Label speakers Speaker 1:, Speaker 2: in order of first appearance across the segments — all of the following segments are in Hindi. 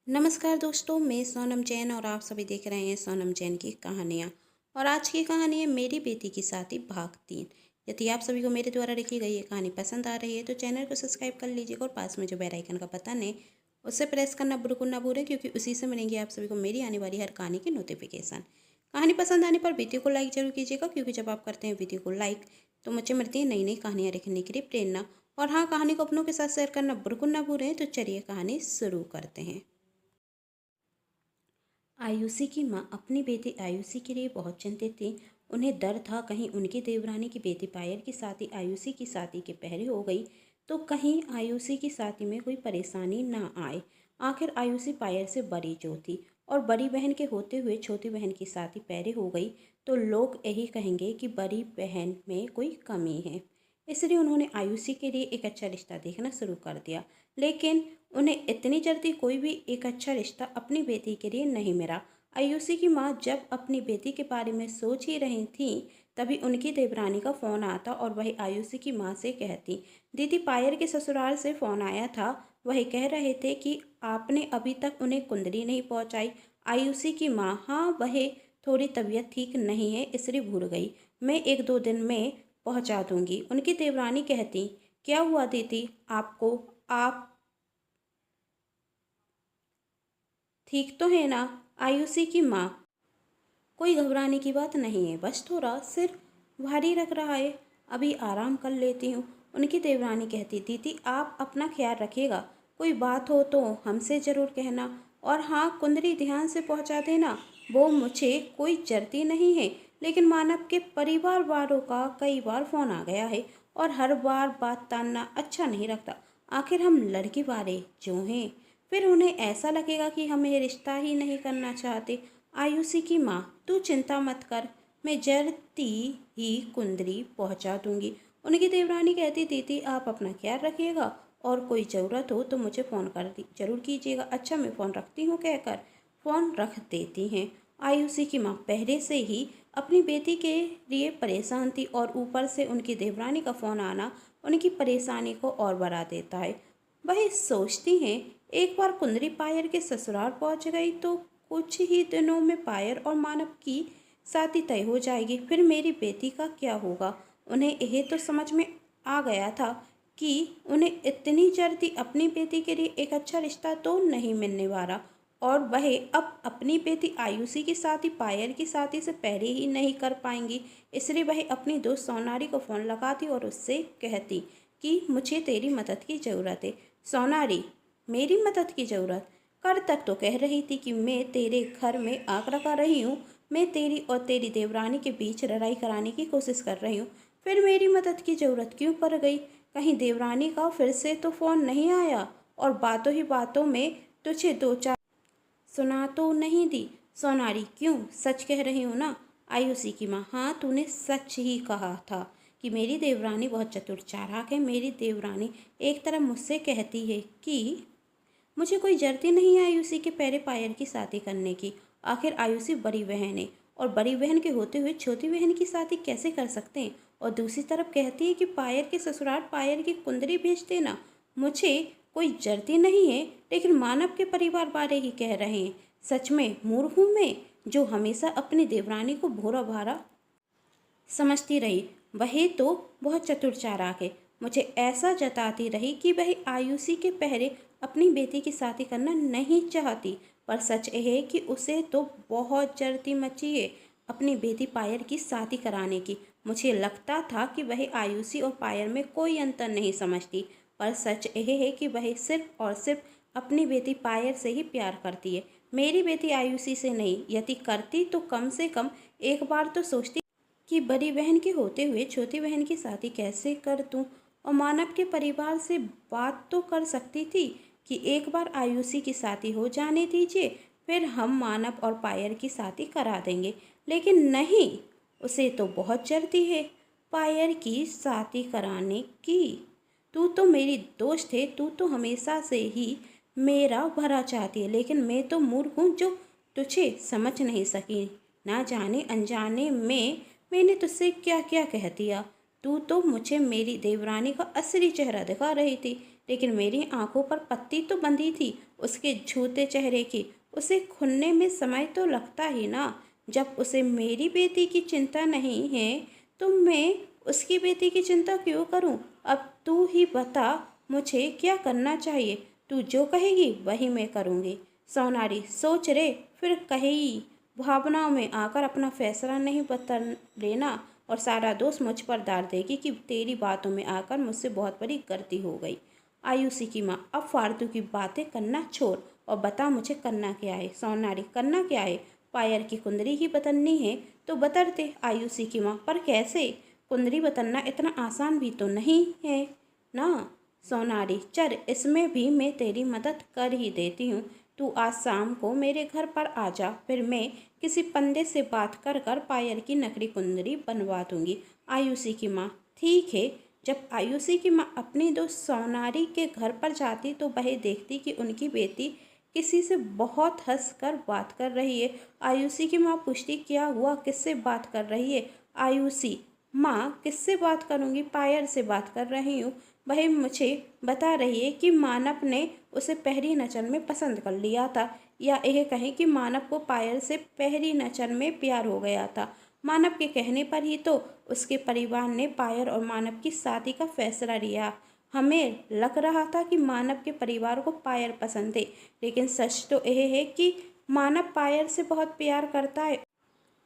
Speaker 1: नमस्कार दोस्तों, मैं सोनम जैन और आप सभी देख रहे हैं सोनम जैन की कहानियाँ। और आज की कहानी है मेरी बेटी की शादी भाग 3। यदि आप सभी को मेरे द्वारा लिखी गई ये कहानी पसंद आ रही है तो चैनल को सब्सक्राइब कर लीजिएगा और पास में जो बेल आइकन का बटन है उसे प्रेस करना बिल्कुल ना भूलें, क्योंकि उसी से मिलेंगी आप सभी को मेरी आने वाली हर कहानी की नोटिफिकेशन। कहानी पसंद आने पर वीडियो को लाइक जरूर कीजिएगा, क्योंकि जब आप करते हैं वीडियो को लाइक तो मुझे मिलती है नई नई कहानियाँ लिखने के लिए प्रेरणा। और हाँ, कहानी को अपनों के साथ शेयर करना बिल्कुल ना भूलें। तो चलिए कहानी शुरू करते हैं। आयुषी की माँ अपनी बेटी आयुषी के लिए बहुत चिंतित थी। उन्हें डर था कहीं उनकी देवरानी की बेटी पायल की शादी आयुषी की शादी के पहले हो गई तो कहीं आयुषी की शादी में कोई परेशानी ना आए। आखिर आयुषी पायल से बड़ी जो थी और बड़ी बहन के होते हुए छोटी बहन की शादी पहले हो गई तो लोग यही कहेंगे कि बड़ी बहन में कोई कमी है। इसलिए उन्होंने आयुषी के लिए एक अच्छा रिश्ता देखना शुरू कर दिया। लेकिन उन्हें इतनी जल्दी कोई भी एक अच्छा रिश्ता अपनी बेटी के लिए नहीं मिला। आयुषी की माँ जब अपनी बेटी के बारे में सोच ही रही थी तभी उनकी देवरानी का फ़ोन आता और वही आयुषी की माँ से कहती, दीदी पायल के ससुराल से फ़ोन आया था। वही कह रहे थे कि आपने अभी तक उन्हें कुंडली नहीं पहुँचाई। आयुषी की माँ, हाँ वही थोड़ी तबीयत ठीक नहीं है इसलिए भूल गई। मैं 1-2 दिन में पहुँचा दूंगी। उनकी देवरानी कहती, क्या हुआ दीदी आपको, आप ठीक तो है ना? आयुषी की माँ, कोई घबराने की बात नहीं है, बस थोड़ा सिर भारी लग रहा है, अभी आराम कर लेती हूँ। उनकी देवरानी कहती, दीदी आप अपना ख्याल रखिएगा, कोई बात हो तो हमसे ज़रूर कहना। और हाँ, कुंदरी ध्यान से पहुँचा देना। वो मुझे कोई जरती नहीं है, लेकिन मानव के परिवार वालों का कई बार फ़ोन आ गया है और हर बार बात टालना अच्छा नहीं लगता। आखिर हम लड़की वाले जो हैं, फिर उन्हें ऐसा लगेगा कि हम ये रिश्ता ही नहीं करना चाहते। आयुषी की माँ, तू चिंता मत कर, मैं जल्दी ही कुंदरी पहुँचा दूंगी। उनकी देवरानी कहती, दीदी आप अपना ख्याल रखिएगा और कोई ज़रूरत हो तो मुझे फ़ोन कर दी जरूर कीजिएगा। अच्छा मैं फ़ोन रखती हूँ कहकर फ़ोन रख देती हैं। आयुषी की माँ पहले से ही अपनी बेटी के लिए परेशान थी और ऊपर से उनकी देवरानी का फ़ोन आना उनकी परेशानी को और बढ़ा देता है। वही सोचती हैं, एक बार कुंदरी पायल के ससुराल पहुंच गई तो कुछ ही दिनों में पायल और मानव की शादी तय हो जाएगी। फिर मेरी बेटी का क्या होगा? उन्हें यह तो समझ में आ गया था कि उन्हें इतनी जल्दी अपनी बेटी के लिए एक अच्छा रिश्ता तो नहीं मिलने वाला। और वह अब अपनी बेटी आयुषी की शादी पायल की शादी से पहले ही नहीं कर पाएंगी। इसलिए वह अपनी दोस्त सोनारी को फ़ोन लगाती और उससे कहती कि मुझे तेरी मदद की ज़रूरत है। सोनारी, मेरी मदद की ज़रूरत? कल तक तो कह रही थी कि मैं तेरे घर में आग लगा रही हूँ, मैं तेरी और तेरी देवरानी के बीच लड़ाई कराने की कोशिश कर रही हूँ, फिर मेरी मदद की ज़रूरत क्यों पड़ गई? कहीं देवरानी का फिर से तो फ़ोन नहीं आया और बातों ही बातों में तुझे 2-4 सुना तो नहीं दी? सोनारी, क्यों, सच कह रही हूँ ना? आयुषी की माँ, हाँ तूने सच ही कहा था कि मेरी देवरानी बहुत चतुर चालाक है। मेरी देवरानी एक तरफ मुझसे कहती है कि मुझे कोई जरूरत नहीं है आयुषी के पहले पायल की शादी करने की। आखिर आयुषी बड़ी बहन है और बड़ी बहन के होते हुए छोटी बहन की शादी कैसे कर सकते हैं? और दूसरी तरफ कहती है कि पायल के ससुराल पायल की कुंदरी भेज देना। मुझे कोई जरूरत नहीं है, लेकिन मानव के परिवार वाले ही कह रहे हैं। सच में मूर्ख हूँ मैं, जो हमेशा अपनी देवरानी को भोरा भारा समझती रही। वही तो बहुत चतुर चालाक है। मुझे ऐसा जताती रही कि वह आयुषी के पहले अपनी बेटी की शादी करना नहीं चाहती, पर सच यह है कि उसे तो बहुत जल्दी मची है अपनी बेटी पायल की शादी कराने की। मुझे लगता था कि वह आयुषी और पायल में कोई अंतर नहीं समझती, पर सच यह है कि वह सिर्फ और सिर्फ अपनी बेटी पायल से ही प्यार करती है, मेरी बेटी आयुषी से नहीं। यदि करती तो कम से कम एक बार तो सोचती कि बड़ी बहन के होते हुए छोटी बहन की शादी कैसे कर दूं, और मानव के परिवार से बात तो कर सकती थी कि एक बार आयुषी की शादी हो जाने दीजिए, फिर हम मानव और पायल की शादी करा देंगे। लेकिन नहीं, उसे तो बहुत जल्दी है पायल की शादी कराने की। तू तो मेरी दोस्त है, तू तो हमेशा से ही मेरा भला चाहती है, लेकिन मैं तो मूर्ख हूँ जो तुझे समझ नहीं सकी। ना जाने अनजाने में मैंने तुझसे क्या क्या कह दिया। तू तो मुझे मेरी देवरानी का असली चेहरा दिखा रही थी, लेकिन मेरी आंखों पर पट्टी तो बंधी थी, उसके झूठे चेहरे की। उसे खुलने में समय तो लगता ही ना। जब उसे मेरी बेटी की चिंता नहीं है तो मैं उसकी बेटी की चिंता क्यों करूं? अब तू ही बता मुझे क्या करना चाहिए। तू जो कहेगी वही मैं करूंगी। सोनारी सोच रे, फिर कहेगी। भावनाओं में आकर अपना फैसला नहीं बदल लेना और सारा दोष मुझ पर डाल देगी कि तेरी बातों में आकर मुझसे बहुत बड़ी गलती हो गई। आयुषी की माँ, अब फालतू की बातें करना छोड़ और बता मुझे करना क्या है। सोनारी, करना क्या है? पायल की कुंडली ही बदलनी है तो बदल दे। आयुषी की माँ, पर कैसे? कुंडली बदलना इतना आसान भी तो नहीं है ना। सोनारी, चल इसमें भी मैं तेरी मदद कर ही देती हूँ। तू आज शाम को मेरे घर पर आ जा, फिर मैं किसी पंडित से बात कर कर पायल की नकली कुंडली बनवा दूंगी। आयुषी की माँ, ठीक है। जब आयुषी की माँ अपनी दोस्त सोनारी के घर पर जाती तो वह देखती कि उनकी बेटी किसी से बहुत हंसकर बात कर रही है। आयुषी की माँ पूछती, क्या हुआ, किससे बात कर रही है? आयुषी, माँ किससे बात करूँगी, पायल से बात कर रही हूँ। वह मुझे बता रही है कि मानव ने उसे पहली नज़र में पसंद कर लिया था, या यह कहें कि मानव को पायल से पहली नज़र में प्यार हो गया था। मानव के कहने पर ही तो उसके परिवार ने पायल और मानव की शादी का फैसला लिया। हमें लग रहा था कि मानव के परिवार को पायल पसंद है, लेकिन सच तो यह है कि मानव पायल से बहुत प्यार करता है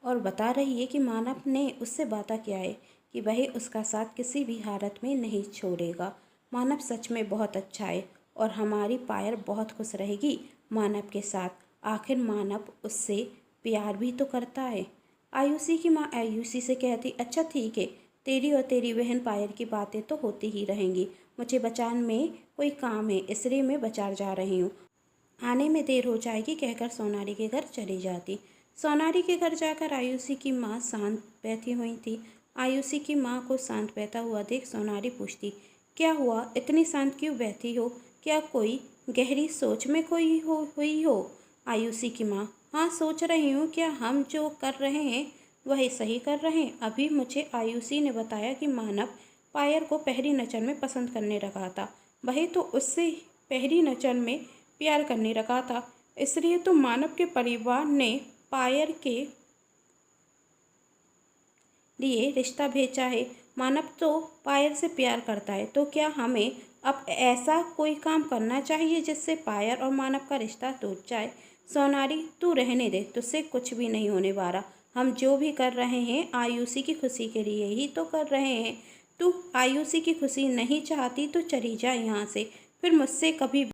Speaker 1: और बता रही है कि मानव ने उससे वादा किया है कि वह उसका साथ किसी भी हालत में नहीं छोड़ेगा। मानव सच में बहुत अच्छा है और हमारी पायल बहुत खुश रहेगी मानव के साथ। आखिर मानव उससे प्यार भी तो करता है। आयुषी की माँ आयुषी से कहती, अच्छा ठीक है, तेरी और तेरी बहन पायल की बातें तो होती ही रहेंगी। मुझे बाजार में कोई काम है इसलिए मैं बाजार जा रही हूँ, आने में देर हो जाएगी कहकर सोनारी के घर चली जाती। सोनारी के घर जाकर आयुषी की माँ शांत बैठी हुई थी। आयुषी की माँ को शांत बैठा हुआ देख सोनारी पूछती, क्या हुआ, इतनी शांत क्यों बैठी हो? क्या कोई गहरी सोच में कोई हुई हो? आयुषी की माँ, हाँ सोच रही हूँ, क्या हम जो कर रहे हैं वही सही कर रहे हैं? अभी मुझे आयुषी ने बताया कि मानव पायल को पहली नज़र में पसंद करने लगा था। वही तो उससे पहली नज़र में प्यार करने लगा था, इसलिए तो मानव के परिवार ने पायल के लिए रिश्ता भेजा है। मानव तो पायल से प्यार करता है, तो क्या हमें अब ऐसा कोई काम करना चाहिए जिससे पायल और मानव का रिश्ता टूट जाए? सोनारी, तू रहने दे, तुझसे कुछ भी नहीं होने वाला। हम जो भी कर रहे हैं आयुषी की खुशी के लिए ही तो कर रहे हैं। तू आयुषी की खुशी नहीं चाहती तो चली जा यहाँ से, फिर मुझसे कभी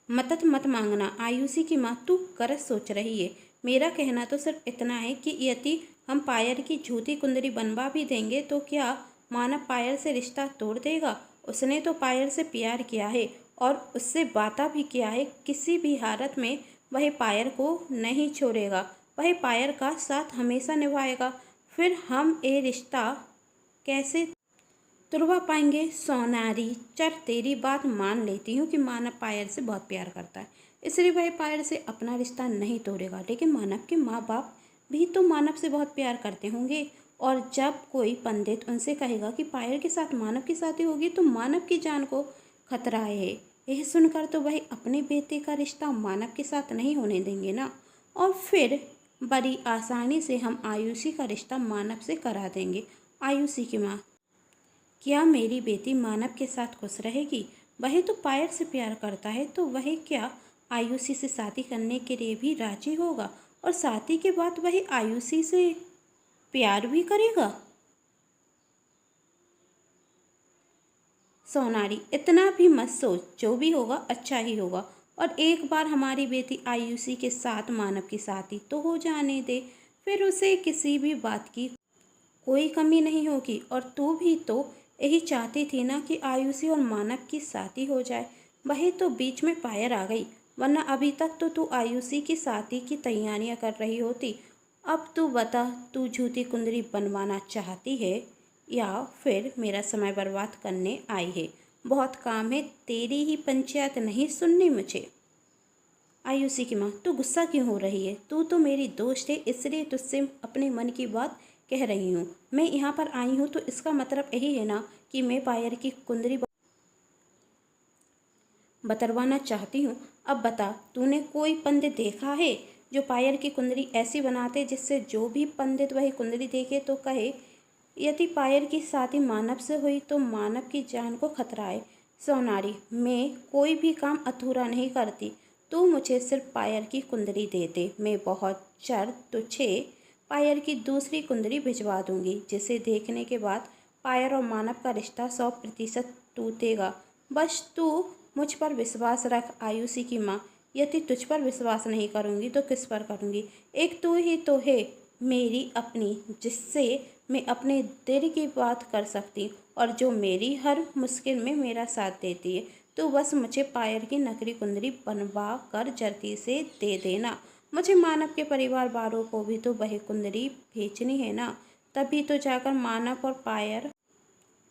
Speaker 1: मदद मत मांगना। आयुषी की माँ, तू गलत सोच रही है। मेरा कहना तो सिर्फ इतना है कि यदि हम पायल की झूठी कुंडली बनवा भी देंगे तो क्या मानव पायल से रिश्ता तोड़ देगा? उसने तो पायल से प्यार किया है और उससे वादा भी किया है, किसी भी हालत में वह पायल को नहीं छोड़ेगा, वह पायल का साथ हमेशा निभाएगा। फिर हम ये रिश्ता कैसे तुड़वा पाएंगे? सोनारी, चल तेरी बात मान लेती हूँ कि मानव पायल से बहुत प्यार करता है, इसलिए वह पायल से अपना रिश्ता नहीं तोड़ेगा, लेकिन मानव के माँ बाप भी तो मानव से बहुत प्यार करते होंगे, और जब कोई पंडित उनसे कहेगा कि पायल के साथ मानव की शादी होगी तो मानव की जान को खतरा है। यह सुनकर तो वह अपने बेटे का रिश्ता मानव के साथ नहीं होने देंगे ना, और फिर बड़ी आसानी से हम आयुषी का रिश्ता मानव से करा देंगे। आयुषी की माँ, क्या मेरी बेटी मानव के साथ खुश रहेगी? वह तो पायल से प्यार करता है, तो वह क्या आयुषी से शादी करने के लिए भी राजी होगा? और शादी के बाद वह आयुषी से प्यार भी करेगा? सोनारी, इतना भी मत सोच, जो भी होगा अच्छा ही होगा, और एक बार हमारी बेटी आयुषी के साथ मानव की शादी तो हो जाने दे, फिर उसे किसी भी बात की कोई कमी नहीं होगी। और तू भी तो यही चाहती थी ना कि आयुषी और मानव की शादी हो जाए। वही तो बीच में पायल आ गई, वरना अभी तक तो तू आयुषी की शादी की तैयारियां कर रही होती। अब तू बता, तू झूठी कुंडली बनवाना चाहती है या फिर मेरा समय बर्बाद करने आई है? बहुत काम है, तेरी ही पंचायत नहीं सुननी मुझे। आयुषी की माँ, तू गुस्सा क्यों हो रही है? तू तो मेरी दोस्त है, इसलिए तुझसे अपने मन की बात कह रही हूँ। मैं यहाँ पर आई हूँ तो इसका मतलब यही है ना कि मैं पायल की कुंडली बतरवाना चाहती हूँ। अब बता, तूने कोई पंडित देखा है जो पायल की कुंडली ऐसी बनाते जिससे जो भी पंडित वही कुंडली देखे तो कहे यदि पायल की शादी मानव से हुई तो मानव की जान को खतरा है। सोनारी, मैं कोई भी काम अधूरा नहीं करती। तू मुझे सिर्फ पायल की कुंडली दे दे, मैं बहुत जल्द तुझे पायल की दूसरी कुंडली भिजवा दूंगी, जिसे देखने के बाद पायल और मानव का रिश्ता 100% टूटेगा। बस तू मुझ पर विश्वास रख आयुषी की माँ। यदि तुझ पर विश्वास नहीं करूँगी तो किस पर करूँगी? एक तू ही तो है मेरी अपनी, जिससे मैं अपने दिल की बात कर सकती और जो मेरी हर मुश्किल में मेरा साथ देती है। तो बस मुझे पायल की नकली कुंडली बनवा कर जल्दी से दे देना। मुझे मानव के परिवार वालों को भी तो वही कुंडली भेजनी है ना, तभी तो जाकर मानव और पायल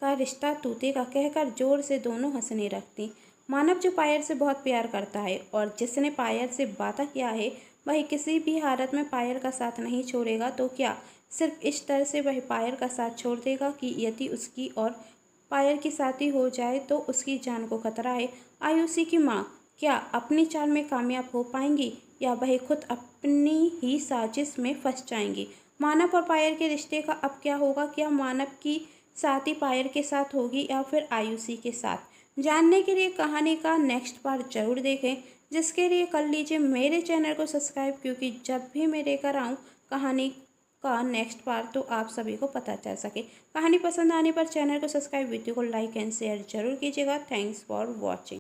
Speaker 1: का रिश्ता टूटेगा, कहकर जोर से दोनों हंसने लगती। मानव जो पायल से बहुत प्यार करता है और जिसने पायल से वादा किया है वही किसी भी हालत में पायल का साथ नहीं छोड़ेगा, तो क्या सिर्फ इस तरह से वह पायल का साथ छोड़ देगा कि यदि उसकी और पायल की शादी हो जाए तो उसकी जान को खतरा है? आयुषी की माँ क्या अपनी चाल में कामयाब हो पाएंगी या वह खुद अपनी ही साजिश में फंस जाएंगी? मानव और पायल के रिश्ते का अब क्या होगा? क्या मानव की शादी पायल के साथ होगी या फिर आयुषी के साथ? जानने के लिए कहानी का नेक्स्ट पार्ट जरूर देखें, जिसके लिए कर लीजिए मेरे चैनल को सब्सक्राइब, क्योंकि जब भी मैं लेकर आऊँ कहानी का नेक्स्ट पार्ट तो आप सभी को पता चल सके। कहानी पसंद आने पर चैनल को सब्सक्राइब, वीडियो को लाइक एंड शेयर जरूर कीजिएगा। Thanks for watching.